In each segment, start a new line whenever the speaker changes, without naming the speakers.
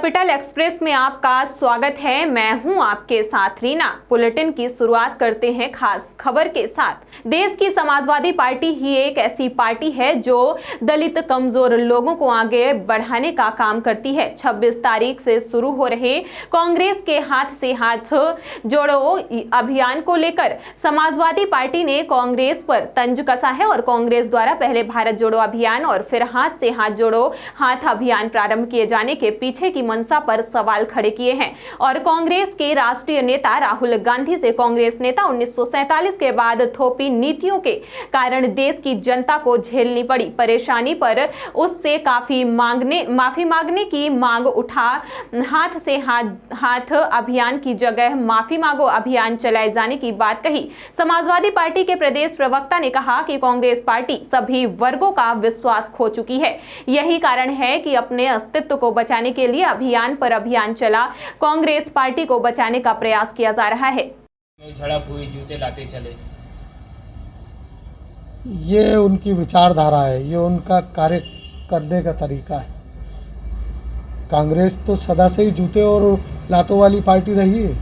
Capital express में आपका स्वागत है। मैं हूं आपके साथ रीना। बुलेटिन की शुरुआत करते हैं खास खबर के साथ। देश की समाजवादी पार्टी ही एक ऐसी पार्टी है जो दलित कमजोर लोगों को आगे बढ़ाने का काम करती है। 26 तारीख से शुरू हो रहे कांग्रेस के हाथ से हाथ जोड़ो अभियान को लेकर समाजवादी पार्टी ने कांग्रेस पर तंज कसा है और कांग्रेस द्वारा पहले भारत जोड़ो अभियान और फिर हाथ से हाथ जोड़ो हाथ अभियान प्रारंभ किए जाने के पीछे की मंशा पर सवाल खड़े किए हैं। और कांग्रेस के राष्ट्रीय नेता राहुल गांधी से कांग्रेस नेता 1947 के बाद थोपी नीतियों के कारण देश की जनता को झेलनी पड़ी परेशानी पर उससे माफी मांगने की मांग उठा हाथ से हाथ अभियान की जगह माफी मांगो अभियान चलाए जाने की बात कही। समाजवादी पार्टी के प्रदेश प्रवक्ता ने कहा कि कांग्रेस पार्टी सभी वर्गों का विश्वास खो चुकी है। यही कारण है कि अपने अस्तित्व को बचाने के लिए अभियान पर अभियान चला कांग्रेस पार्टी को बचाने का प्रयास किया जा रहा है।
झड़प हुई, जूते लाते चले,
ये उनकी विचारधारा है, ये उनका कार्य करने का तरीका है। कांग्रेस तो सदा से ही जूते और लातों वाली पार्टी रही है।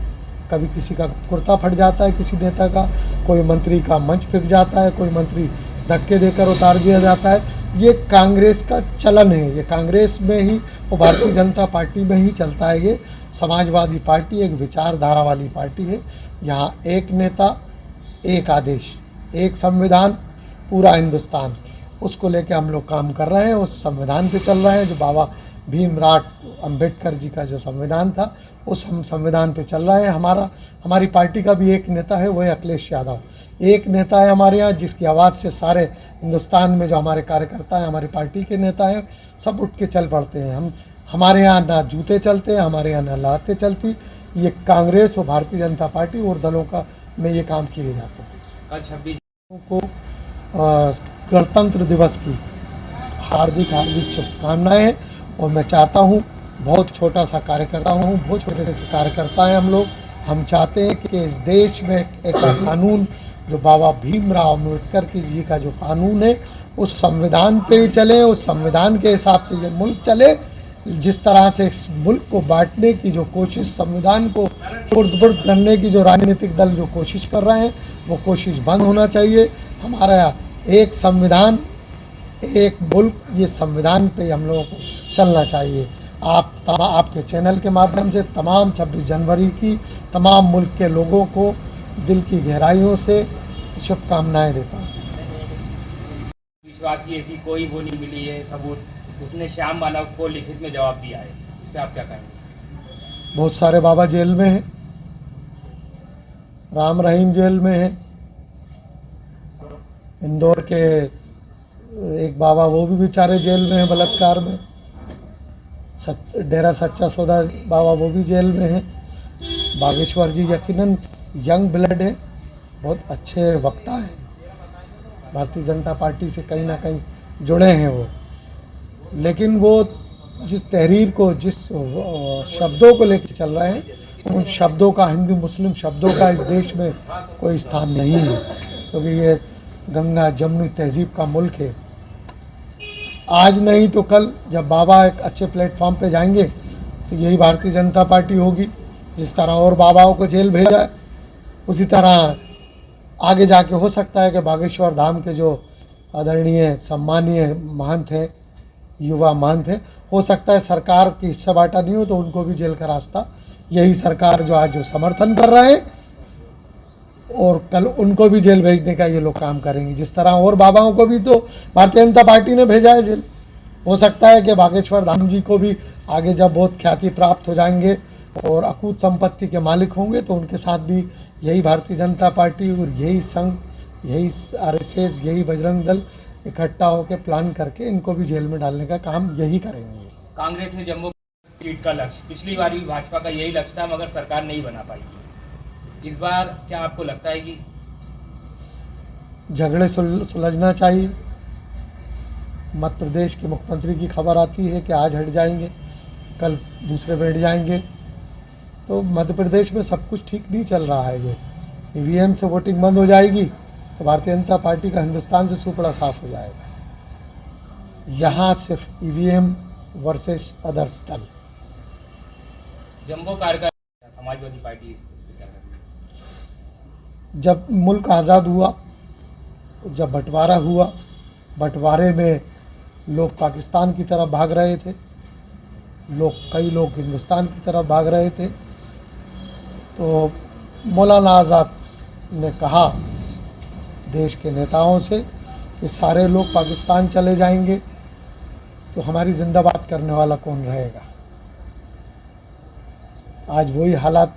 कभी किसी का कुर्ता फट जाता है, किसी नेता का, कोई मंत्री का मंच फिक जाता है, कोई मंत्री धक्के देकर उतार दिया जाता है। ये कांग्रेस का चलन है, ये कांग्रेस में ही और भारतीय जनता पार्टी में ही चलता है। ये समाजवादी पार्टी एक विचारधारा वाली पार्टी है। यहाँ एक नेता, एक आदेश, एक संविधान, पूरा हिंदुस्तान, उसको लेके हम लोग काम कर रहे हैं। उस संविधान पे चल रहे हैं जो बाबा भीमराव अंबेडकर जी का जो संविधान था, उस हम संविधान पे चल रहे हैं। हमारी पार्टी का भी एक नेता है, वो है अखिलेश यादव। एक नेता है हमारे यहाँ जिसकी आवाज़ से सारे हिंदुस्तान में जो हमारे कार्यकर्ता हैं, हमारी पार्टी के नेता हैं, सब उठ के चल पड़ते हैं। हमारे यहाँ ना जूते चलते हैं, हमारे यहाँ ना लाते चलती। ये कांग्रेस और भारतीय जनता पार्टी और दलों का में ये काम किए जाते हैं।
कल 26
को गणतंत्र दिवस की हार्दिक शुभकामनाएं। और मैं चाहता हूँ, बहुत छोटा सा कार्यकर्ता हूँ, बहुत छोटे से कार्यकर्ता हैं हम लोग। हम चाहते हैं कि इस देश में ऐसा कानून जो बाबा भीमराव अम्बेडकर जी का जो कानून है, उस संविधान पे ही चले, उस संविधान के हिसाब से ये मुल्क चले। जिस तरह से इस मुल्क को बांटने की जो कोशिश, संविधान को उर्द-पुर्द करने की जो राजनीतिक दल जो कोशिश कर रहे हैं, वो कोशिश बंद होना चाहिए। हमारा एक संविधान, एक मुल्क, ये संविधान पे हम लोगों को चलना चाहिए। आपके चैनल के माध्यम से तमाम 26 जनवरी की तमाम मुल्क के लोगों को दिल की गहराइयों से शुभकामनाएं देता हूँ।
विश्वास की ऐसी कोई वो नहीं मिली है सबूत, उसने श्याम मानव को लिखित में जवाब दिया है, इस पर आप क्या कहेंगे?
बहुत सारे बाबा जेल में हैं, राम रहीम जेल में हैं, इंदौर के एक बाबा वो भी बेचारे जेल में हैं बलात्कार में, डेरा सच्चा सौदा बाबा वो भी जेल में हैं। बागेश्वर जी यकीनन यंग ब्लड है, बहुत अच्छे वक्ता हैं, भारतीय जनता पार्टी से कहीं ना कहीं जुड़े हैं वो। लेकिन वो जिस तहरीर को, जिस शब्दों को लेकर चल रहे हैं, उन शब्दों का, हिंदू मुस्लिम शब्दों का इस देश में कोई स्थान नहीं है, क्योंकि ये गंगा जमुनी तहजीब का मुल्क है। आज नहीं तो कल जब बाबा एक अच्छे प्लेटफॉर्म पे जाएंगे तो यही भारतीय जनता पार्टी होगी। जिस तरह और बाबाओं को जेल भेजा है, उसी तरह आगे जाके हो सकता है कि बागेश्वर धाम के जो आदरणीय सम्मानीय महंत हैं, युवा महंत हैं, हो सकता है सरकार की हिस्सा बांटा नहीं हो तो उनको भी जेल का रास्ता यही सरकार जो आज जो समर्थन कर रहे हैं, और कल उनको भी जेल भेजने का ये लोग काम करेंगे। जिस तरह और बाबाओं को भी तो भारतीय जनता पार्टी ने भेजा है जेल। हो सकता है कि बागेश्वर धाम जी को भी आगे जब बहुत ख्याति प्राप्त हो जाएंगे और अकूत संपत्ति के मालिक होंगे तो उनके साथ भी यही भारतीय जनता पार्टी और यही संघ, यही RSS, यही बजरंग दल इकट्ठा होकर प्लान करके इनको भी जेल में डालने का काम यही करेंगे।
कांग्रेस ने जम्मू सीट का लक्ष्य, पिछली बार भी भाजपा का यही लक्ष्य था मगर सरकार नहीं बना पाई। इस बार क्या आपको लगता है कि
झगड़े सुलझना चाहिए? मध्य प्रदेश के मुख्यमंत्री की खबर आती है कि आज हट जाएंगे, कल दूसरे बैठ जाएंगे, तो मध्य प्रदेश में सब कुछ ठीक नहीं चल रहा है। ये EVM से वोटिंग बंद हो जाएगी तो भारतीय जनता पार्टी का हिंदुस्तान से सुपड़ा साफ हो जाएगा। यहाँ सिर्फ EVM वर्सेस अदर्स दल,
जम्बो कार का समाजवादी पार्टी इस पे क्या करेगी?
जब मुल्क आज़ाद हुआ, जब बंटवारा हुआ, बंटवारे में लोग पाकिस्तान की तरफ भाग रहे थे, कई लोग हिंदुस्तान की तरफ भाग रहे थे, तो मौलाना आज़ाद ने कहा देश के नेताओं से कि सारे लोग पाकिस्तान चले जाएंगे तो हमारी जिंदाबाद करने वाला कौन रहेगा। आज वही हालात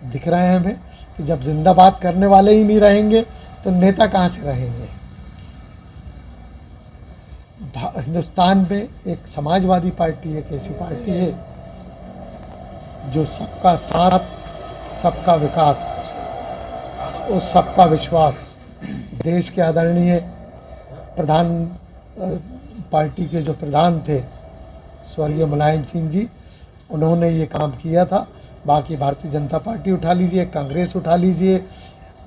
दिख रहे हैं हमें कि जब जिंदाबाद करने वाले ही नहीं रहेंगे तो नेता कहाँ से रहेंगे। हिंदुस्तान में एक समाजवादी पार्टी एक ऐसी पार्टी है जो सबका साथ, सबका विकास और सबका विश्वास, देश के आदरणीय प्रधान पार्टी के जो प्रधान थे स्वर्गीय मुलायम सिंह जी, उन्होंने ये काम किया था। बाकी भारतीय जनता पार्टी उठा लीजिए, कांग्रेस उठा लीजिए,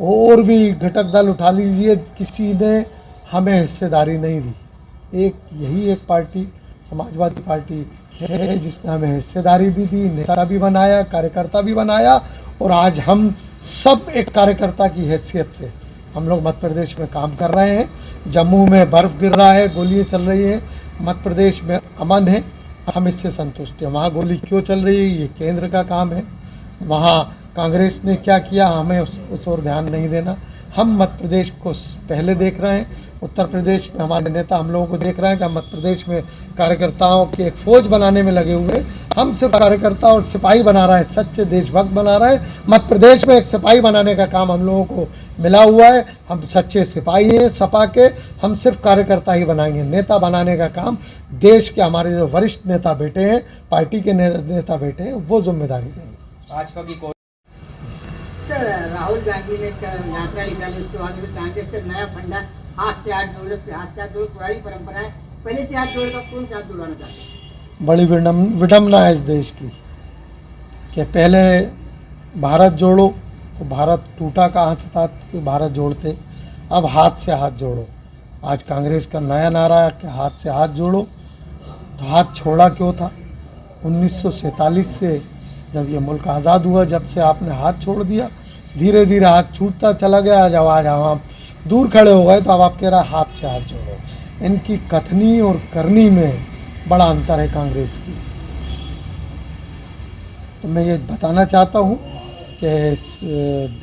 और भी घटक दल उठा लीजिए, किसी ने हमें हिस्सेदारी नहीं दी। एक यही एक पार्टी समाजवादी पार्टी है जिसने हमें हिस्सेदारी भी दी, नेता भी बनाया, कार्यकर्ता भी बनाया, और आज हम सब एक कार्यकर्ता की हैसियत से हम लोग मध्य प्रदेश में काम कर रहे हैं। जम्मू में बर्फ़ गिर रहा है, गोलियाँ चल रही है, मध्य प्रदेश में अमन है, हम इससे संतुष्ट हैं। वहाँ गोली क्यों चल रही है ये केंद्र का काम है, वहाँ कांग्रेस ने क्या किया हमें उस ओर ध्यान नहीं देना। हम मध्य प्रदेश को पहले देख रहे हैं, उत्तर प्रदेश में हमारे नेता हम लोगों को देख रहे हैं कि हम मध्य प्रदेश में कार्यकर्ताओं की एक फौज बनाने में लगे हुए। हम सिर्फ कार्यकर्ता और सिपाही बना रहे हैं, सच्चे देशभक्त बना रहे हैं। मध्य प्रदेश में एक सिपाही बनाने का काम हम लोगों को मिला हुआ है। हम सच्चे सिपाही हैं सपा के, हम सिर्फ कार्यकर्ता ही बनाएंगे। नेता बनाने का काम देश के हमारे जो वरिष्ठ नेता बैठे हैं, पार्टी के नेता बैठे हैं, वो जिम्मेदारी देंगे।
भाजपा की
सर, राहुल गांधी ने यात्रा निकाली, उसके बाद में कांग्रेस का नया फंडा हाथ से हाथ जोड़ो, हाथ से हाथ जोड़ो पुरानी परंपरा है, पहले से हाथ जोड़े तो कौन से हाथ जुड़वाना चाहते हैं?
बड़ी विडम्बना है इस देश की कि पहले भारत जोड़ो तो भारत टूटा कहाँ से था कि भारत जोड़ते, अब हाथ से हाथ जोड़ो। आज कांग्रेस का नया नारा है कि हाथ से हाथ जोड़ो, तो हाथ छोड़ा क्यों था? 1947 से जब ये मुल्क आज़ाद हुआ, जब से आपने हाथ छोड़ दिया, धीरे धीरे हाथ छूटता चला गया। जब आज हम दूर खड़े हो गए तो अब आप कह रहे हैं हाथ से हाथ जोड़ो। इनकी कथनी और करनी में बड़ा अंतर है कांग्रेस की। तो मैं ये बताना चाहता हूँ कि इस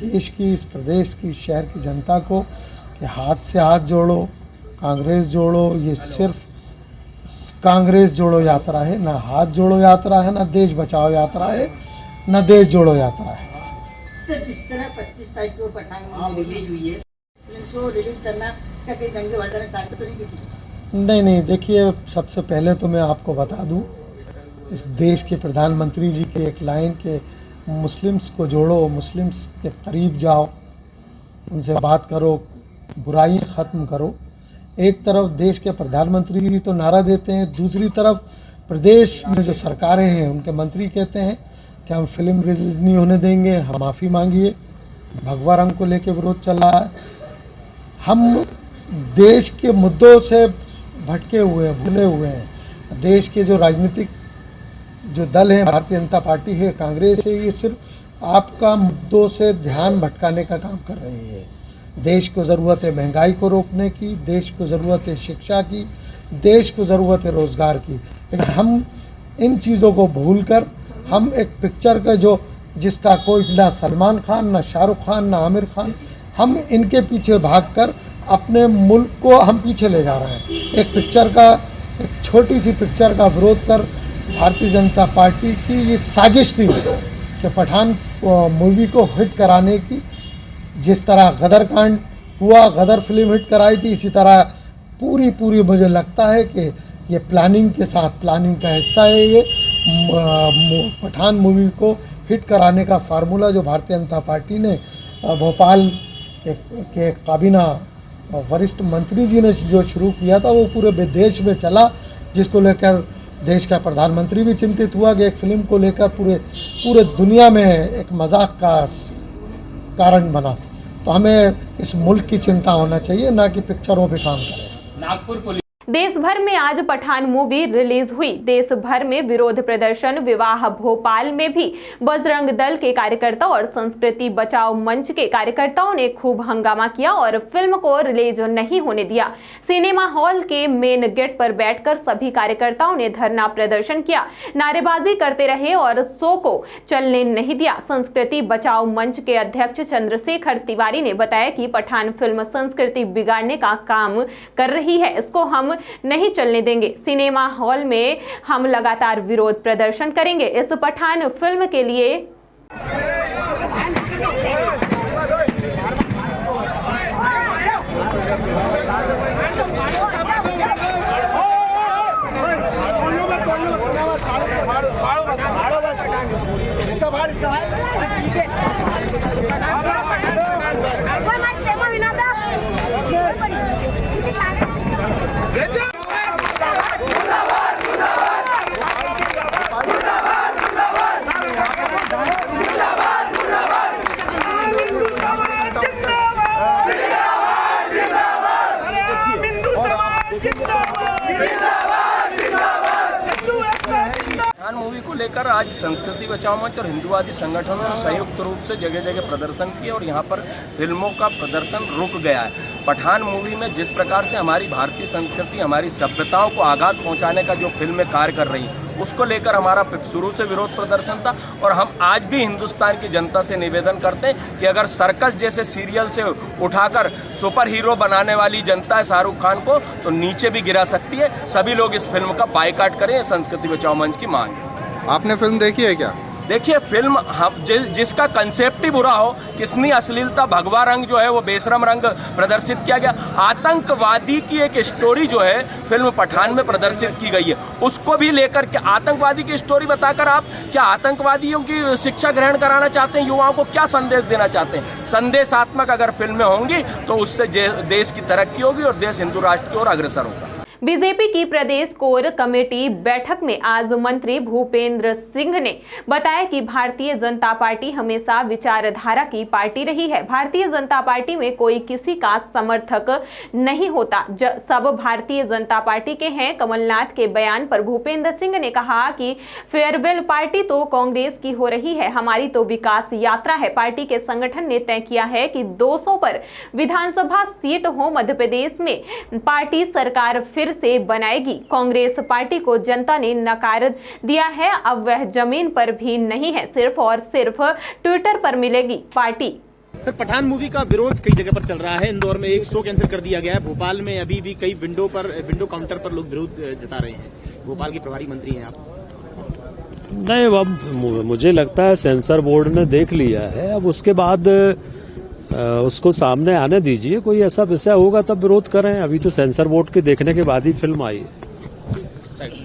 देश की, इस प्रदेश की, शहर की जनता को कि हाथ से हाथ जोड़ो, कांग्रेस जोड़ो, ये सिर्फ कांग्रेस जोड़ो यात्रा है, ना हाथ जोड़ो यात्रा है, ना देश बचाओ यात्रा है, ना देश जोड़ो यात्रा है।
सर, जिस तरह 25 तारीख को पठान मूवी रिलीज हुई है, फिल्म को रिलीज करना क्या कहीं दंगे भड़काने साजिश तो नहीं की?
नहीं, देखिए, सबसे पहले तो मैं आपको बता दूं, इस देश के प्रधानमंत्री जी की एक लाइन के मुस्लिम्स को जोड़ो, मुस्लिम्स के करीब जाओ, उनसे बात करो, बुराइयां ख़त्म करो। एक तरफ देश के प्रधानमंत्री जी तो नारा देते हैं, दूसरी तरफ प्रदेश में जो सरकारें हैं उनके मंत्री कहते हैं कि हम फिल्म रिलीज नहीं होने देंगे, हम माफ़ी मांगिए। भगवा रंग को लेकर विरोध चल रहा है। हम देश के मुद्दों से भटके हुए हैं, भूले हुए हैं। देश के जो राजनीतिक जो दल हैं, भारतीय जनता पार्टी है, कांग्रेस है, ये सिर्फ आपका मुद्दों से ध्यान भटकाने का काम कर रही है। देश को ज़रूरत है महंगाई को रोकने की, देश को ज़रूरत है शिक्षा की, देश को ज़रूरत है रोज़गार की। लेकिन हम इन चीज़ों को भूलकर हम एक पिक्चर का जो जिसका कोई ना सलमान खान, ना शाहरुख खान, ना आमिर खान, हम इनके पीछे भागकर अपने मुल्क को हम पीछे ले जा रहे हैं। एक पिक्चर का, एक छोटी सी पिक्चर का विरोध कर भारतीय जनता पार्टी की ये साजिश थी कि पठान मूवी को हिट कराने की। जिस तरह गदर कांड हुआ, गदर फिल्म हिट कराई थी, इसी तरह पूरी मुझे लगता है कि ये प्लानिंग के साथ, प्लानिंग का हिस्सा है ये पठान मूवी को हिट कराने का फार्मूला जो भारतीय जनता पार्टी ने भोपाल के काबीना वरिष्ठ मंत्री जी ने जो शुरू किया था, वो पूरे विदेश में चला, जिसको लेकर देश का प्रधानमंत्री भी चिंतित हुआ कि एक फिल्म को लेकर पूरे दुनिया में एक मजाक का कारण बना। तो हमें इस मुल्क की चिंता होना चाहिए, ना कि पिक्चरों पे काम करें।
नागपुर पुलिस
देश भर में आज पठान मूवी रिलीज हुई। देश भर में विरोध प्रदर्शन, विवाह, भोपाल में भी बजरंग दल के कार्यकर्ताओं और संस्कृति बचाओ मंच के कार्यकर्ताओं ने खूब हंगामा किया और फिल्म को रिलीज नहीं होने दिया। सिनेमा हॉल के मेन गेट पर बैठकर सभी कार्यकर्ताओं ने धरना प्रदर्शन किया, नारेबाजी करते रहे और शो को चलने नहीं दिया। संस्कृति बचाओ मंच के अध्यक्ष चंद्रशेखर तिवारी ने बताया कि पठान फिल्म संस्कृति बिगाड़ने का काम कर रही है, इसको हम नहीं चलने देंगे। सिनेमा हॉल में हम लगातार विरोध प्रदर्शन करेंगे। इस पठान फिल्म के लिए
पठान मूवी को लेकर आज संस्कृति बचाओ मंच और हिंदुवादी संगठनों ने संयुक्त रूप से जगह जगह प्रदर्शन किए और यहाँ पर फिल्मों का प्रदर्शन रुक गया है। पठान मूवी में जिस प्रकार से हमारी भारतीय संस्कृति, हमारी सभ्यताओं को आघात पहुंचाने का जो फिल्में कार्य कर रही हैं, उसको लेकर हमारा शुरू से विरोध प्रदर्शन था। और हम आज भी हिंदुस्तान की जनता से निवेदन करते हैं कि अगर सर्कस जैसे सीरियल से उठाकर सुपर हीरो बनाने वाली जनता है शाहरुख खान को, तो नीचे भी गिरा सकती है। सभी लोग इस फिल्म का बायकॉट करें, संस्कृति बचाओ मंच की मांग है।
आपने फिल्म देखी है क्या?
देखिए, फिल्म जिसका कंसेप्ट ही बुरा हो, किसनी अश्लीलता, भगवा रंग जो है वो बेशरम रंग प्रदर्शित किया गया, आतंकवादी की एक स्टोरी जो है फिल्म पठान में प्रदर्शित की गई है, उसको भी लेकर के आतंकवादी की स्टोरी बताकर आप क्या आतंकवादियों की शिक्षा ग्रहण कराना चाहते हैं? युवाओं को क्या संदेश देना चाहते हैं? संदेशात्मक अगर फिल्में होंगी तो उससे देश की तरक्की होगी और देश हिंदू राष्ट्र की ओर अग्रसर होगा।
बीजेपी की प्रदेश कोर कमेटी बैठक में आज मंत्री भूपेंद्र सिंह ने बताया कि भारतीय जनता पार्टी हमेशा विचारधारा की पार्टी रही है। भारतीय जनता पार्टी में कोई किसी का समर्थक नहीं होता, सब भारतीय जनता पार्टी के हैं। कमलनाथ के बयान पर भूपेंद्र सिंह ने कहा कि फेयरवेल पार्टी तो कांग्रेस की हो रही है, हमारी तो विकास यात्रा है। पार्टी के संगठन ने तय किया है कि 200 पर विधानसभा सीट हो। मध्य प्रदेश में पार्टी सरकार फिर से बनाएगी। कांग्रेस पार्टी को जनता ने नकार दिया है, अब वह जमीन पर भी नहीं है, सिर्फ और सिर्फ ट्विटर पर मिलेगी पार्टी।
सर, पठान मूवी का विरोध कई जगह पर चल रहा है। इंदौर में एक शो कैंसिल कर दिया गया है। भोपाल में अभी भी कई विंडो काउंटर पर लोग विरोध जता रहे हैं। भोपाल के प्रभारी मंत्री हैं आप।
नहीं, अब मुझे लगता है सेंसर बोर्ड ने देख लिया है, अब उसके बाद उसको सामने आने दीजिए। कोई ऐसा विषय होगा तब विरोध करें। अभी तो सेंसर बोर्ड के देखने के बाद ही फिल्म आई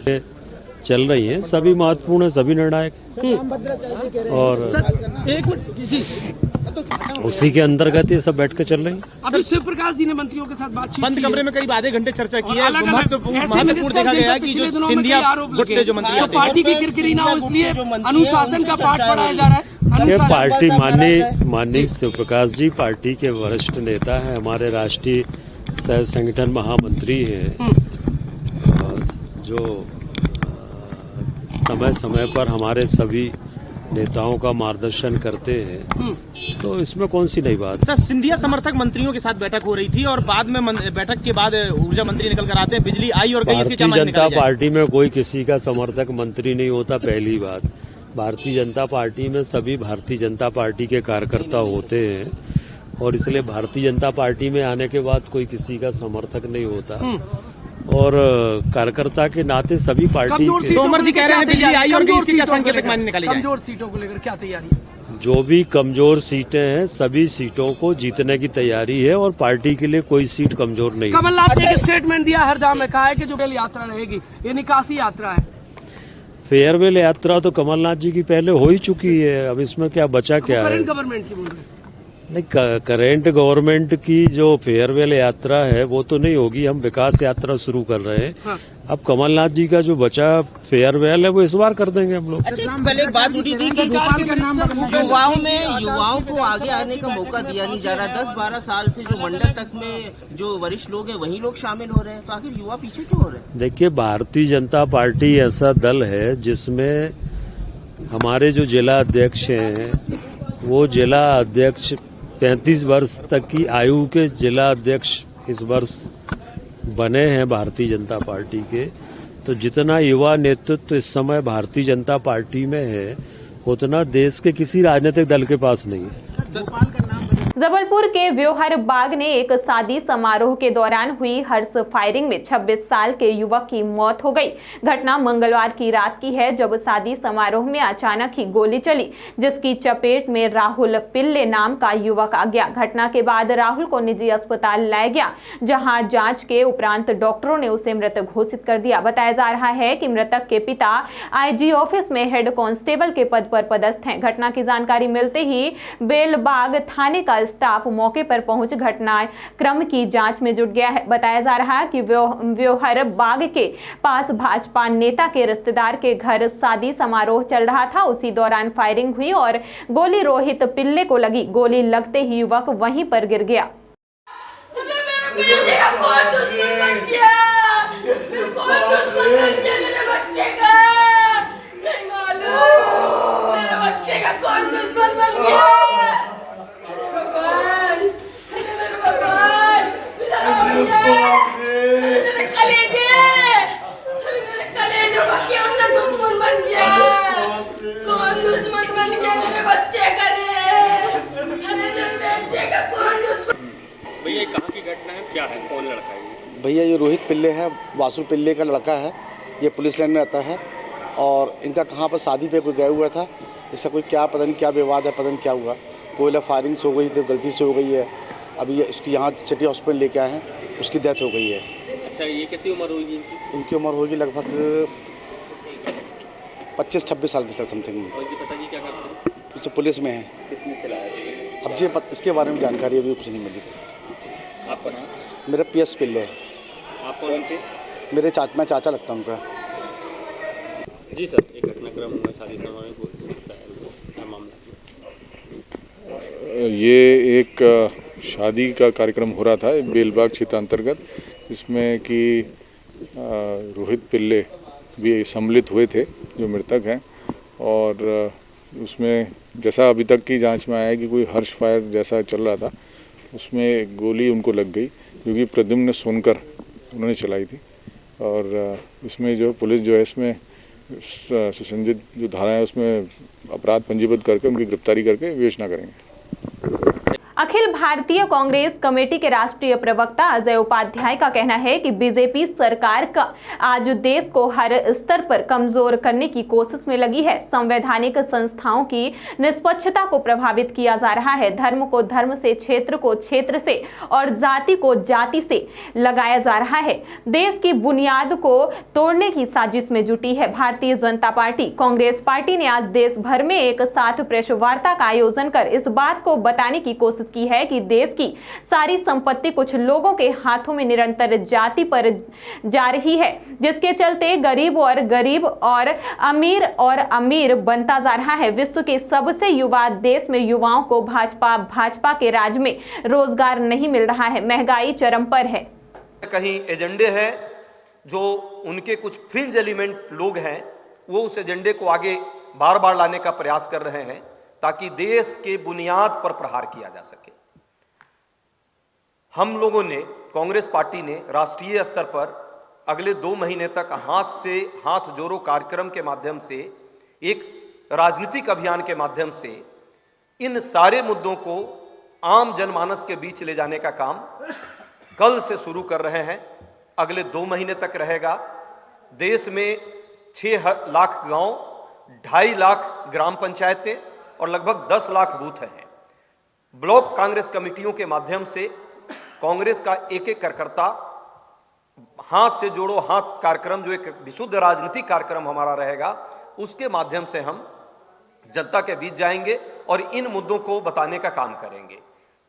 है। चल रही है, सभी महत्वपूर्ण है, सभी निर्णायक, और उसी के अंतर्गत ये सब बैठ के चल रही है।
अभी शिव प्रकाश जी ने मंत्रियों के साथ बातचीत
बंद कमरे में करीब आधे घंटे चर्चा की है। महत्वपूर्ण देखा गया कि जो सिंधिया गुट से जो मंत्री
पार्टी की किरकिरी ना हो, इसलिए अनुशासन का पाठ पढ़ाया जा रहा है।
ये पार्टी माननीय शिव प्रकाश जी पार्टी के वरिष्ठ नेता हैं, हमारे राष्ट्रीय सह संगठन महामंत्री हैं, जो समय समय पर हमारे सभी नेताओं का मार्गदर्शन करते हैं, तो इसमें कौन सी नई बात।
सर, सिंधिया समर्थक मंत्रियों के साथ बैठक हो रही थी और बाद में बैठक के बाद ऊर्जा मंत्री निकल कर आते हैं, बिजली आई और कई
भारतीय जनता पार्टी में कोई किसी का समर्थक मंत्री नहीं होता। पहली बात, भारतीय जनता पार्टी में सभी भारतीय जनता पार्टी के कार्यकर्ता होते हैं और इसलिए भारतीय जनता पार्टी में आने के बाद कोई किसी का समर्थक नहीं होता। और कार्यकर्ता के नाते सभी पार्टी
तोमर जी कह रहे हैं बिजली आई और किसी का संकेतक मान्य निकाली जाए।
कमजोर सीटों को लेकर क्या तैयारी है?
जो भी कमजोर सीटें हैं, सभी सीटों को जीतने की तैयारी है और पार्टी के लिए कोई सीट कमजोर नहीं।
कमलनाथ ने एक स्टेटमेंट दिया हरदा में, कहा है कि जो रेल यात्रा रहेगी ये निकासी यात्रा है।
फेयरवेल यात्रा तो कमलनाथ जी की पहले हो ही चुकी है, अब इसमें क्या बचा क्या है?
गवर्नमेंट की बोल रहे हैं।
नहीं, करेंट गवर्नमेंट की जो फेयरवेल यात्रा है वो तो नहीं होगी, हम विकास यात्रा शुरू कर रहे हैं।
हाँ।
अब कमलनाथ जी का जो बचा फेयरवेल है वो इस बार कर देंगे हम लोग।
अच्छा, पहले एक बात उठी थी कि युवाओं को आगे आने का मौका दिया नहीं जा रहा। 10-12 साल से जो मंडल तक में जो वरिष्ठ लोग हैं वही लोग शामिल हो रहे हैं, तो आखिर युवा पीछे क्यों हो रहे हैं?
देखिए, भारतीय जनता पार्टी ऐसा दल है जिसमें हमारे जो जिला अध्यक्ष हैं वो जिला अध्यक्ष 35 वर्ष तक की आयु के जिला अध्यक्ष इस वर्ष बने हैं भारतीय जनता पार्टी के। तो जितना युवा नेतृत्व इस समय भारतीय जनता पार्टी में है उतना देश के किसी राजनीतिक दल के पास नहीं है।
जबलपुर के व्योहर बाग ने एक शादी समारोह के दौरान हुई हर्ष फायरिंग में 26 साल के युवक की मौत हो गई। घटना मंगलवार की रात की है, जब शादी समारोह में अचानक ही गोली चली, जिसकी चपेट में राहुल पिल्ले नाम का युवक आ गया। घटना के बाद राहुल को निजी अस्पताल लाया गया, जहां जांच के उपरांत डॉक्टरों ने उसे मृत घोषित कर दिया। बताया जा रहा है कि मृतक के पिता आईजी ऑफिस में हेड कांस्टेबल के पद पर पदस्थ हैं। घटना की जानकारी मिलते ही बेलबाग थाने का स्टाफ मौके पर पहुंच घटना क्रम की जांच में जुट गया है। बताया जा रहा है कि व्योहर बाग के पास भाजपा नेता के रिश्तेदार के घर शादी समारोह चल रहा था। उसी दौरान फायरिंग हुई और गोली रोहित पिल्ले को लगी। गोली लगते ही युवक वहीं पर गिर गया।
भैया कहाँ की घटना है, क्या है, कौन लड़का है?
भैया ये रोहित पिल्ले है, वासु पिल्ले का लड़का है। ये पुलिस लाइन में आता है और इनका कहाँ पर शादी पे कोई गया हुआ था। इसका कोई क्या पता नहीं क्या विवाद है, पता नहीं क्या हुआ। कोई फायरिंग से हो गई थी, गलती से हो गई है। अभी उसकी यहाँ सिटी हॉस्पिटल लेके आए हैं, उसकी डेथ हो गई है।
अच्छा, ये कितनी उम्र होगी
इनकी उम्र होगी लगभग 25-26 साल की समथिंग।
और इनके पिताजी क्या करते हैं?
तो पुलिस में है।
किसने खिलाया?
अब जी इसके बारे में जानकारी अभी कुछ नहीं मिली।
आपका नाम?
मेरा PS पिल्ले है।
आप कौन थे?
मेरे मैं चाचा लगता हूँ उनका।
जी सर, एक घटनाक्रम हुआ शादी समारोह में, क्या मामला?
ये एक शादी का कार्यक्रम हो रहा था बेलबाग क्षेत्र अंतर्गत, जिसमें कि रोहित पिल्ले भी सम्मिलित हुए थे जो मृतक हैं। और उसमें जैसा अभी तक की जांच में आया है कि कोई हर्ष फायर जैसा चल रहा था, उसमें गोली उनको लग गई, जो कि प्रद्युम्न सोनकर उन्होंने चलाई थी। और इसमें जो पुलिस जो है इसमें सुसंजित जो धारा है उसमें अपराध पंजीबद्ध करके उनकी गिरफ्तारी करके विवेचना करेंगे।
अखिल भारतीय कांग्रेस कमेटी के राष्ट्रीय प्रवक्ता अजय उपाध्याय का कहना है कि बीजेपी सरकार का आज देश को हर स्तर पर कमजोर करने की कोशिश में लगी है। संवैधानिक संस्थाओं की निष्पक्षता को प्रभावित किया जा रहा है। धर्म को धर्म से, क्षेत्र को क्षेत्र से और जाति को जाति से लगाया जा रहा है। देश की बुनियाद को तोड़ने की साजिश में जुटी है भारतीय जनता पार्टी। कांग्रेस पार्टी ने आज देश भर में एक साथ प्रेस वार्ता का आयोजन कर इस बात को बताने की कोशिश की है कि देश की सारी संपत्ति कुछ लोगों के हाथों में निरंतर जाति पर जा रही है, जिसके चलते गरीब और अमीर बनता जा रहा है। विश्व के सबसे युवा देश में युवाओं को भाजपा के राज में रोजगार नहीं मिल रहा है। महंगाई चरम पर है।
कहीं एजेंडे हैं जो उनके कुछ फ्रिंज एलिमेंट लोग हैं, वो उस एजेंडे को आगे बार बार लाने का प्रयास कर रहे हैं ताकि देश के बुनियाद पर प्रहार किया जा सके। हम लोगों ने, कांग्रेस पार्टी ने राष्ट्रीय स्तर पर अगले 2 महीने तक हाथ से हाथ जोड़ो कार्यक्रम के माध्यम से, एक राजनीतिक अभियान के माध्यम से इन सारे मुद्दों को आम जनमानस के बीच ले जाने का काम कल से शुरू कर रहे हैं। अगले 2 महीने तक रहेगा। देश में 6 लाख गांव, 2.5 लाख ग्राम पंचायतें और लगभग 10 लाख बूथ हैं। ब्लॉक कांग्रेस कमेटियों के माध्यम से कांग्रेस का एक एक कार्यकर्ता हाथ से जोड़ो हाथ कार्यक्रम, जो एक विशुद्ध राजनीतिक कार्यक्रम हमारा रहेगा, उसके माध्यम से हम जनता के बीच जाएंगे और इन मुद्दों को बताने का काम करेंगे।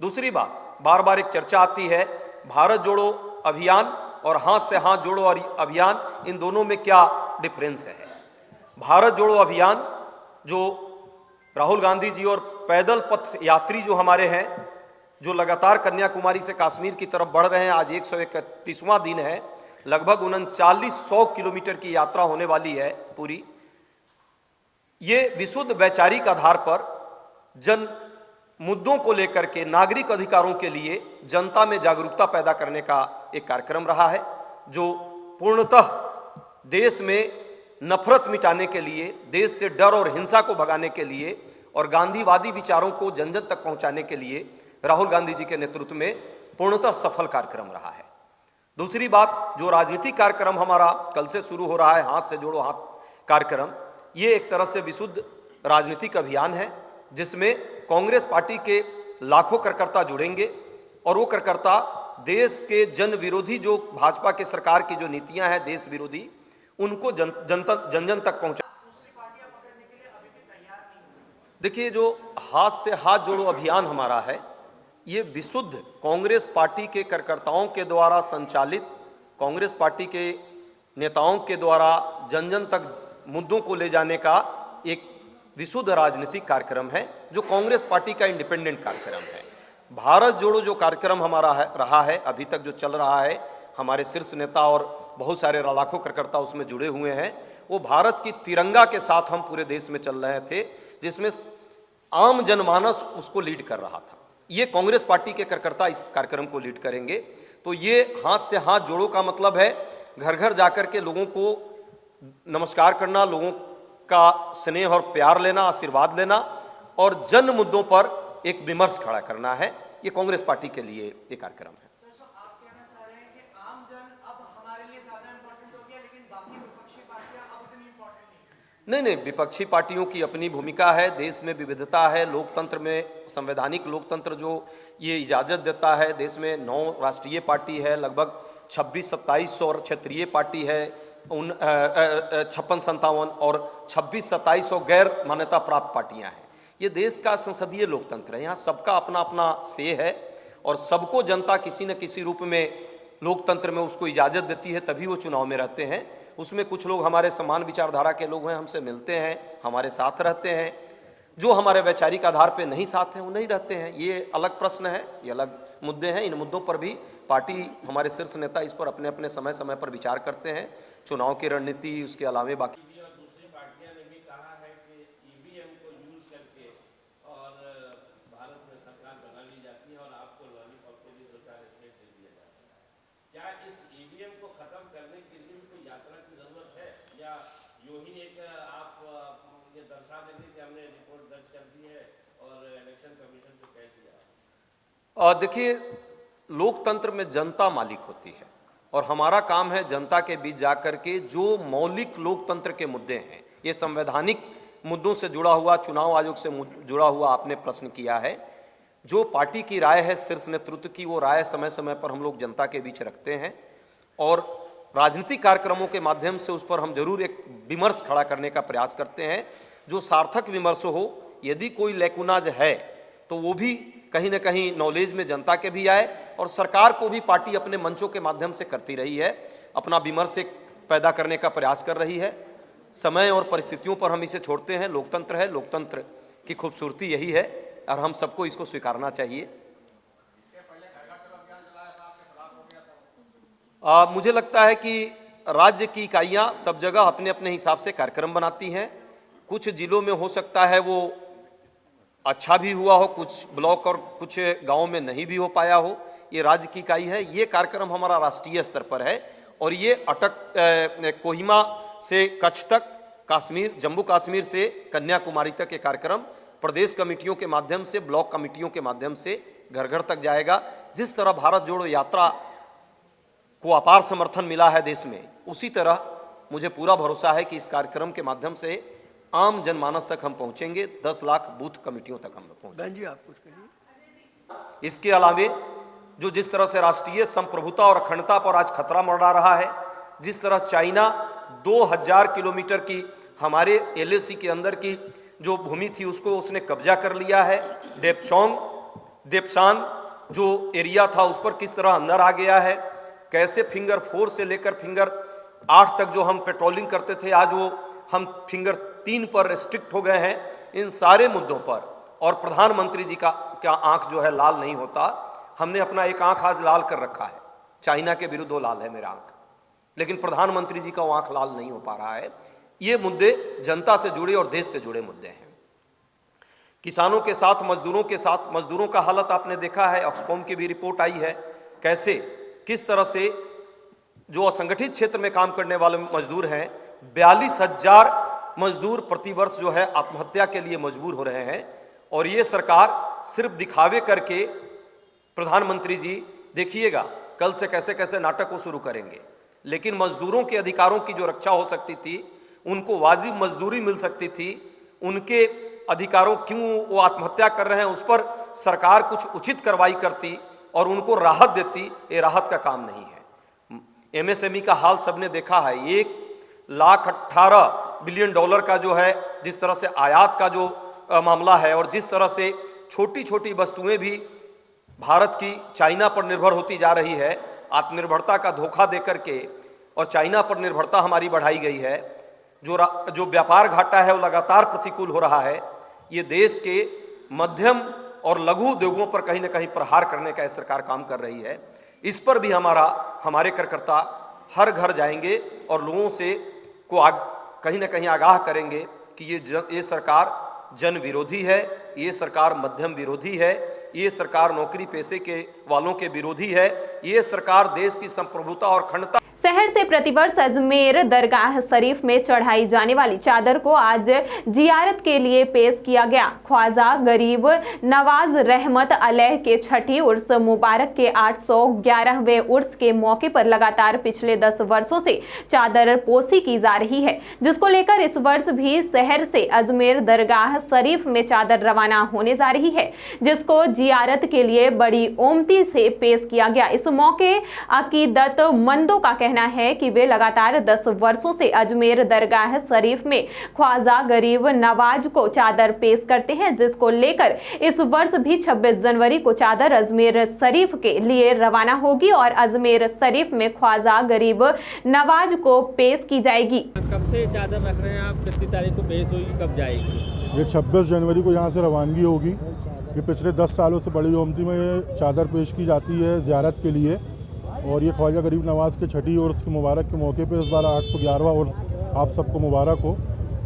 दूसरी बात, बार बार एक चर्चा आती है भारत जोड़ो अभियान और हाथ से हाथ जोड़ो अभियान, इन दोनों में क्या डिफरेंस है। भारत जोड़ो अभियान जो राहुल गांधी जी और पैदल पथ यात्री जो हमारे हैं, जो लगातार कन्याकुमारी से कश्मीर की तरफ बढ़ रहे हैं, आज 131वां दिन है, लगभग 3900 किलोमीटर की यात्रा होने वाली है पूरी। ये विशुद्ध वैचारिक आधार पर जन मुद्दों को लेकर के, नागरिक अधिकारों के लिए जनता में जागरूकता पैदा करने का एक कार्यक्रम रहा है, जो पूर्णतः देश में नफरत मिटाने के लिए, देश से डर और हिंसा को भगाने के लिए और गांधीवादी विचारों को जन जन तक पहुंचाने के लिए राहुल गांधी जी के नेतृत्व में पूर्णतः सफल कार्यक्रम रहा है। दूसरी बात, जो राजनीतिक कार्यक्रम हमारा कल से शुरू हो रहा है, हाथ से जोड़ो हाथ कार्यक्रम, ये एक तरह से विशुद्ध राजनीतिक अभियान है, जिसमें कांग्रेस पार्टी के लाखों कार्यकर्ता जुड़ेंगे और वो कार्यकर्ता देश के जन विरोधी, जो भाजपा के सरकार की जो नीतियां हैं देश विरोधी, उनको जन जन तक पहुंचा। देखिए, जो हाथ से हाथ जोड़ो अभियान हमारा है, ये विशुद्ध कांग्रेस पार्टी के कार्यकर्ताओं के द्वारा संचालित, कांग्रेस पार्टी के नेताओं के द्वारा जन जन तक मुद्दों को ले जाने का एक विशुद्ध राजनीतिक कार्यक्रम है, जो कांग्रेस पार्टी का इंडिपेंडेंट कार्यक्रम है। भारत जोड़ो जो कार्यक्रम हमारा रहा है अभी तक, जो चल रहा है, हमारे शीर्ष नेता और बहुत सारे लाखों कार्यकर्ता उसमें जुड़े हुए हैं, वो भारत की तिरंगा के साथ हम पूरे देश में चल रहे थे, जिसमें आम जनमानस उसको लीड कर रहा था। ये कांग्रेस पार्टी के कार्यकर्ता इस कार्यक्रम को लीड करेंगे। तो ये हाथ से हाथ जोड़ो का मतलब है घर घर जाकर के लोगों को नमस्कार करना, लोगों का स्नेह और प्यार लेना, आशीर्वाद लेना और जन मुद्दों पर एक विमर्श खड़ा करना है। ये कांग्रेस पार्टी के लिए एक कार्यक्रम है। नहीं, विपक्षी पार्टियों की अपनी भूमिका है, देश में विविधता है, लोकतंत्र में, संवैधानिक लोकतंत्र जो ये इजाज़त देता है, देश में 9 राष्ट्रीय पार्टी है, लगभग 26-27 और क्षेत्रीय पार्टी है, 56-57 और 26-27 गैर मान्यता प्राप्त पार्टियां हैं। ये देश का संसदीय लोकतंत्र है, यहाँ सबका अपना अपना से है और सबको जनता किसी न किसी रूप में लोकतंत्र में उसको इजाज़त देती है, तभी वो चुनाव में रहते हैं। उसमें कुछ लोग हमारे समान विचारधारा के लोग हैं, हमसे मिलते हैं, हमारे साथ रहते हैं, जो हमारे वैचारिक आधार पे नहीं साथ हैं वो नहीं रहते हैं। ये अलग प्रश्न है, ये अलग मुद्दे हैं। इन मुद्दों पर भी पार्टी, हमारे शीर्ष नेता इस पर अपने अपने समय समय पर विचार करते हैं, चुनाव की रणनीति, उसके अलावे बाकी। देखिए, लोकतंत्र में जनता मालिक होती है और हमारा काम है जनता के बीच जाकर के जो मौलिक लोकतंत्र के मुद्दे हैं, ये संवैधानिक मुद्दों से जुड़ा हुआ, चुनाव आयोग से जुड़ा हुआ आपने प्रश्न किया है, जो पार्टी की राय है शीर्ष नेतृत्व की, वो राय समय समय पर हम लोग जनता के बीच रखते हैं और राजनीतिक कार्यक्रमों के माध्यम से उस पर हम जरूर एक विमर्श खड़ा करने का प्रयास करते हैं, जो सार्थक विमर्श हो। यदि कोई लैकुनाज है तो वो भी कहीं ना कहीं नॉलेज में जनता के भी आए और सरकार को भी पार्टी अपने मंचों के माध्यम से करती रही है, अपना विमर्श पैदा करने का प्रयास कर रही है। समय और परिस्थितियों पर हम इसे छोड़ते हैं। लोकतंत्र है, लोकतंत्र की खूबसूरती यही है और हम सबको इसको स्वीकारना चाहिए। मुझे लगता है कि राज्य की इकाइयाँ सब जगह अपने अपने हिसाब से कार्यक्रम बनाती हैं। कुछ जिलों में हो सकता है वो अच्छा भी हुआ हो, कुछ ब्लॉक और कुछ गांव में नहीं भी हो पाया हो, ये राज्य की इकाई है। ये कार्यक्रम हमारा राष्ट्रीय स्तर पर है और ये कोहिमा से कच्छ तक, कश्मीर, जम्मू कश्मीर से कन्याकुमारी तक ये कार्यक्रम प्रदेश कमेटियों के माध्यम से, ब्लॉक कमेटियों के माध्यम से घर घर तक जाएगा। जिस तरह भारत जोड़ो यात्रा को अपार समर्थन मिला है देश में, उसी तरह मुझे पूरा भरोसा है कि इस कार्यक्रम के माध्यम से आम जनमानस तक हम पहुंचेंगे, 10 लाख बूथ कमेटियों तक हम पहुंचेंगे।
आप कुछ कहिए।
इसके अलावे जो जिस तरह से राष्ट्रीय संप्रभुता और अखंडता पर आज खतरा मंडरा रहा है, जिस तरह चाइना 2000 किलोमीटर की हमारे LAC के अंदर की जो भूमि थी उसको उसने कब्जा कर लिया है, डेपचोंग देपसांग जो एरिया था उस पर किस तरह अंदर आ गया है, कैसे फिंगर 4 से लेकर फिंगर 8 तक जो हम पेट्रोलिंग करते थे आज वो हम फिंगर 3 पर रिस्ट्रिक्ट हो गए हैं। इन सारे मुद्दों पर और प्रधानमंत्री जी का आंख जो है लाल नहीं होता। हमने अपना एक आंख आज लाल कर रखा है, चाइना के विरुद्ध वो लाल है मेरा आंख, लेकिन प्रधानमंत्री जी का वो आंख लाल नहीं हो पा रहा है। ये मुद्दे जनता से जुड़े और देश से जुड़े मुद्दे हैं। किसानों के साथ, मजदूरों का हालत आपने देखा है, ऑक्सफोम की भी रिपोर्ट आई है, कैसे किस तरह से जो असंगठित क्षेत्र में काम करने वाले मजदूर हैं, 42,000 मजदूर प्रतिवर्ष जो है आत्महत्या के लिए मजबूर हो रहे हैं। और ये सरकार सिर्फ दिखावे करके, प्रधानमंत्री जी देखिएगा कल से कैसे कैसे नाटक को शुरू करेंगे, लेकिन मजदूरों के अधिकारों की जो रक्षा हो सकती थी, उनको वाजिब मजदूरी मिल सकती थी, उनके अधिकारों क्यों वो आत्महत्या कर रहे हैं उस पर सरकार कुछ उचित कार्रवाई करती और उनको राहत देती। ये राहत का काम नहीं है। एमएसएमई का हाल सबने देखा है, 1,18 बिलियन डॉलर का जो है जिस तरह से आयात का जो मामला है और जिस तरह से छोटी छोटी वस्तुएं भी भारत की चाइना पर निर्भर होती जा रही है, आत्मनिर्भरता का धोखा देकर के और चाइना पर निर्भरता हमारी बढ़ाई गई है। जो व्यापार घाटा है वो लगातार प्रतिकूल हो रहा है। ये देश के मध्यम और लघु उद्योगों पर कहीं ना कहीं प्रहार करने का सरकार काम कर रही है। इस पर भी हमारे कार्यकर्ता हर घर जाएंगे और लोगों से कहीं ना कहीं आगाह करेंगे कि ये सरकार जन विरोधी है, ये सरकार मध्यम विरोधी है, ये सरकार नौकरी पेशे के वालों के विरोधी है, ये सरकार देश की संप्रभुता और अखंडता।
शहर से प्रतिवर्ष अजमेर दरगाह शरीफ में चढ़ाई जाने वाली चादर को आज जियारत के लिए पेश किया गया। ख्वाजा गरीब नवाज रहमत अलैह के छठी उर्स मुबारक के 811वें उर्स के मौके पर लगातार पिछले 10 वर्षों से चादर पोसी की जा रही है, जिसको लेकर इस वर्ष भी शहर से अजमेर दरगाह शरीफ में चादर रवाना होने जा रही है, जिसको जियारत के लिए बड़ी ओमती से पेश किया गया। इस मौके अकीदत मंदों का कहना है कि वे लगातार 10 वर्षों से अजमेर दरगाह शरीफ में ख्वाजा गरीब नवाज को चादर पेश करते हैं, जिसको लेकर इस वर्ष भी 26 जनवरी को चादर अजमेर शरीफ के लिए रवाना होगी और अजमेर शरीफ में ख्वाजा गरीब नवाज को पेश की जाएगी।
कब से चादर रख रहे हैं आप? कितनी तारीख को पेश होगी, कब जाएगी?
ये 26 जनवरी को यहाँ से रवानगी होगी। ये पिछले 10 सालों से बड़ी ओमती में ये चादर पेश की जाती है ज़ियारत के लिए, और ये ख्वाजा गरीब नवाज़ के छठी उर्स के मुबारक के मौके पे इस बार 811वां उर्स आप सबको मुबारक हो।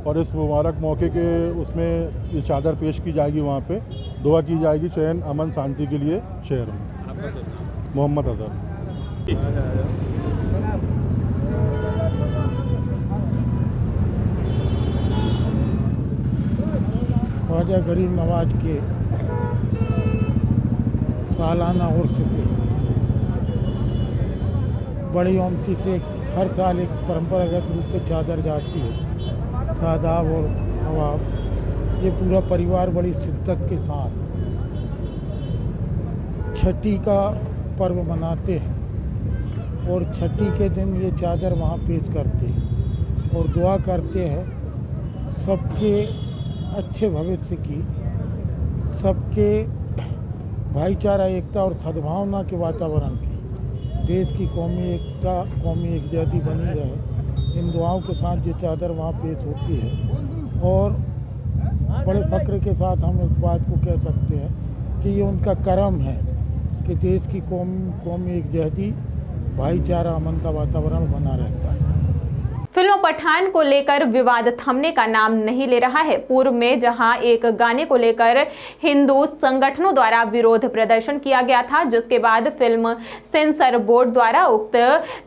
और इस मुबारक मौके के उसमें ये चादर पेश की जाएगी, वहाँ पे दुआ की जाएगी चैन अमन शांति के लिए शहर में। मोहम्मद अजहर।
ख्वाजा गरीब नवाज के सालाना उर्स पे बड़ी ओमती से हर साल एक परंपरागत रूप से चादर जाती है। सादाब और नवाब ये पूरा परिवार बड़ी शिद्दत के साथ छठी का पर्व मनाते हैं और छठी के दिन ये चादर वहाँ पेश करते हैं और दुआ करते हैं सबके अच्छे भविष्य की, सबके भाईचारा, एकता और सद्भावना के वातावरण की, देश की कौमी एकता, कौमी एकजुटता बनी रहे। इन दुआओं के साथ ये चादर वहाँ पेश होती है और बड़े फक्र के साथ हम इस बात को कह सकते हैं कि ये उनका करम है कि देश की कौमी एकजुटता, भाईचारा, अमन का वातावरण बना रहता है।
फिल्म पठान को लेकर विवाद थमने का नाम नहीं ले रहा है। पूर्व में जहां एक गाने को लेकर हिंदू संगठनों द्वारा विरोध प्रदर्शन किया गया था, जिसके बाद फिल्म सेंसर बोर्ड द्वारा उक्त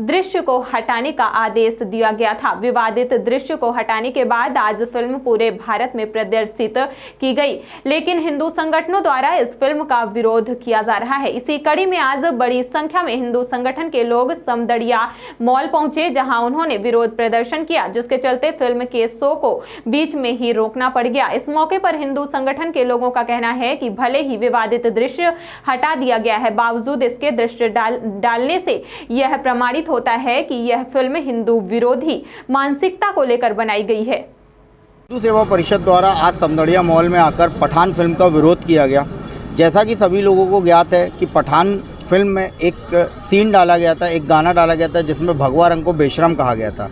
दृश्य को हटाने का आदेश दिया गया था। विवादित दृश्य को हटाने के बाद आज फिल्म पूरे भारत में प्रदर्शित की गई, लेकिन हिंदू संगठनों द्वारा इस फिल्म का विरोध किया जा रहा है। इसी कड़ी में आज बड़ी संख्या में हिंदू संगठन के लोग समदड़िया मॉल पहुंचे, जहां उन्होंने विरोध प्रदर्शन किया, जिसके चलते फिल्म के शो को बीच में ही रोकना पड़ गया। इस मौके पर हिंदू संगठन के लोगों का कहना है कि भले ही विवादित दृश्य हटा दिया गया है, बावजूद इसके दृश्य डालने से यह प्रमाणित होता है कि यह फिल्म हिंदू विरोधी मानसिकता को लेकर बनाई गई है।
हिंदू सेवा परिषद द्वारा आज समदड़िया मॉल में आकर पठान फिल्म का विरोध किया गया। जैसा कि सभी लोगों को ज्ञात है कि पठान फिल्म में एक सीन डाला गया था, एक गाना डाला गया था जिसमें भगवा रंग को बेशरम कहा गया था।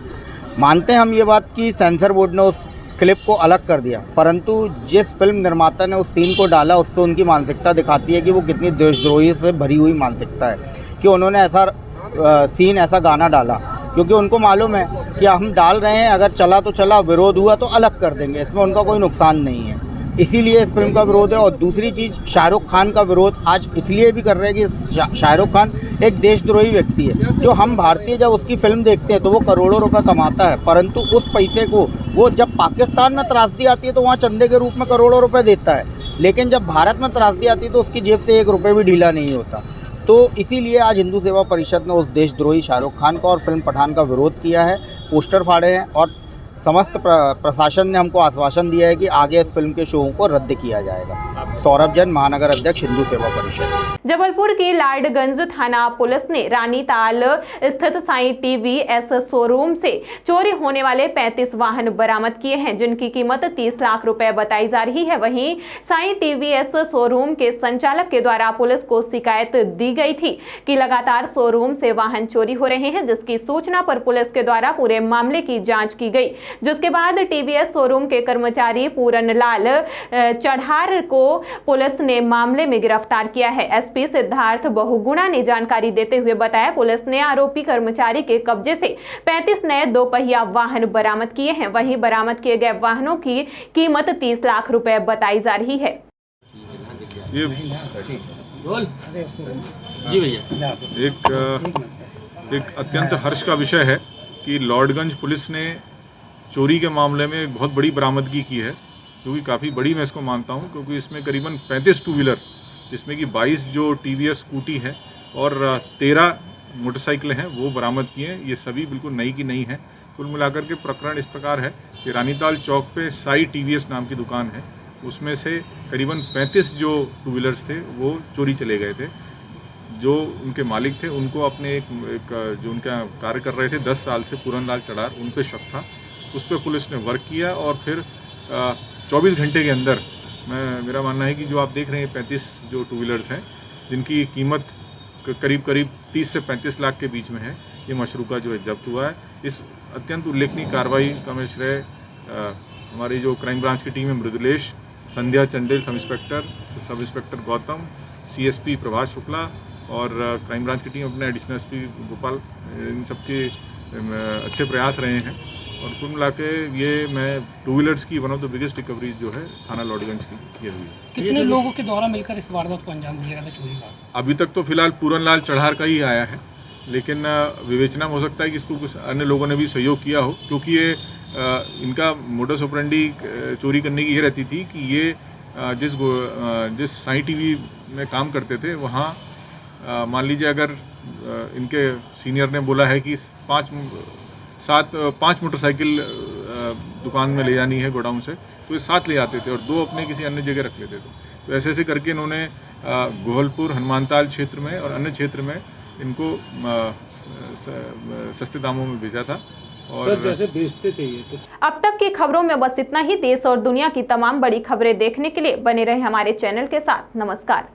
मानते हैं हम ये बात कि सेंसर बोर्ड ने उस क्लिप को अलग कर दिया, परंतु जिस फिल्म निर्माता ने उस सीन को डाला उससे उनकी मानसिकता दिखाती है कि वो कितनी देशद्रोही से भरी हुई मानसिकता है कि उन्होंने ऐसा सीन, ऐसा गाना डाला, क्योंकि उनको मालूम है कि हम डाल रहे हैं, अगर चला तो चला, विरोध हुआ तो अलग कर देंगे, इसमें उनका कोई नुकसान नहीं है। इसीलिए इस फिल्म का विरोध है। और दूसरी चीज़, शाहरुख खान का विरोध आज इसलिए भी कर रहे हैं कि शाहरुख खान एक देशद्रोही व्यक्ति है। जो हम भारतीय जब उसकी फिल्म देखते हैं तो वो करोड़ों रुपए कमाता है, परंतु उस पैसे को वो जब पाकिस्तान में त्रासदी आती है तो वहाँ चंदे के रूप में करोड़ों रुपए देता है, लेकिन जब भारत में त्रासदी आती है तो उसकी जेब से 1 रुपये भी ढीला नहीं होता। तो इसीलिए आज हिंदू सेवा परिषद ने उस देशद्रोही शाहरुख खान का और फिल्म पठान का विरोध किया है, पोस्टर फाड़े हैं और समस्त प्रशासन ने हमको आश्वासन दिया है कि आगे इस फिल्म के शो को रद्द किया जाएगा। सौरभ जैन, महानगर अध्यक्ष, हिंदू सेवा परिषद।
जबलपुर की लाडगंज थाना पुलिस ने रानीताल स्थित साई टीवीएस शोरूम से चोरी होने वाले 35 वाहन बरामद किए हैं, जिनकी कीमत 30 लाख रुपए बताई जा रही है। वहीं साई टीवीएस शोरूम के संचालक के द्वारा पुलिस को शिकायत दी गई थी कि लगातार शोरूम से वाहन चोरी हो रहे हैं, जिसकी सूचना पर पुलिस के द्वारा पूरे मामले की जाँच की गई, जिसके बाद टीवीएस शोरूम के कर्मचारी पूरनलाल चढ़ार को पुलिस ने मामले में गिरफ्तार किया है। एसपी सिद्धार्थ बहुगुणा ने जानकारी देते हुए बताया, पुलिस ने आरोपी कर्मचारी के कब्जे से 35 नए 2 पहिया वाहन बरामद किए हैं। वहीं बरामद किए गए वाहनों की कीमत 30 लाख रुपए बताई जा रही है।
जी भैया, एक अत्यंत हर्ष का विषय है कि लॉर्डगंज पुलिस ने चोरी के मामले में एक बहुत बड़ी बरामदगी की है, जो कि काफ़ी बड़ी मैं इसको मानता हूं, क्योंकि इसमें करीबन 35 टू व्हीलर, जिसमें कि 22 जो टीवीएस स्कूटी है और 13 मोटरसाइकिलें हैं, वो बरामद किए हैं। ये सभी बिल्कुल नई की नई हैं। कुल मिलाकर के प्रकरण इस प्रकार है कि रानीताल चौक पे साई टीवीएस नाम की दुकान है, उसमें से करीबन 35 जो टू व्हीलर्स थे वो चोरी चले गए थे। जो उनके मालिक थे उनको अपने एक जो उनका कार्य कर रहे थे 10 साल से, पूरनलाल चढ़ार, उन पर शक था। उस पर पुलिस ने वर्क किया और फिर 24 घंटे के अंदर मेरा मानना है कि जो आप देख रहे हैं 35 जो टू व्हीलर्स हैं, जिनकी कीमत करीब 30 से 35 लाख के बीच में है, ये मशरूका जो है जब्त हुआ है। इस अत्यंत उल्लेखनीय कार्रवाई का मैं श्रेय हमारी जो क्राइम ब्रांच की टीम है, मृदुलेश, Sandhya Chandel sub inspector Gautam, CSP Prabhash Shukla और क्राइम ब्रांच की टीम अपने एडिशनल SP गोपाल, इन सबके अच्छे प्रयास रहे हैं। और कुल मिला के ये मैं टू व्हीलर्स की one of the biggest recovery जो है थाना लॉर्डगंज की ये हुई।
कितने लोगों के द्वारा मिलकर इस वारदात को अंजाम दिया गया था चोरी का?
अभी तक तो फिलहाल पूरनलाल चढ़ार का ही आया है, लेकिन विवेचना में हो सकता है कि इसको कुछ अन्य लोगों ने भी सहयोग किया हो, क्योंकि ये इनका मोडस ऑपरेंडी चोरी करने की ये रहती थी कि ये जिस साई टीवी में काम करते थे वहाँ मान लीजिए अगर इनके सीनियर ने बोला है कि 5 मोटरसाइकिल दुकान में ले जानी है गोडाउन से, तो ये 7 ले आते थे और 2 अपने किसी अन्य जगह रख लेते थे। तो ऐसे ऐसे करके इन्होंने गोहलपुर, हनुमानताल क्षेत्र में और अन्य क्षेत्र में इनको सस्ते दामों में बेचा था और
जैसे बेचते थे ये।
अब तक की खबरों में बस इतना ही। देश और दुनिया की तमाम बड़ी खबरें देखने के लिए बने रहे हमारे चैनल के साथ। नमस्कार।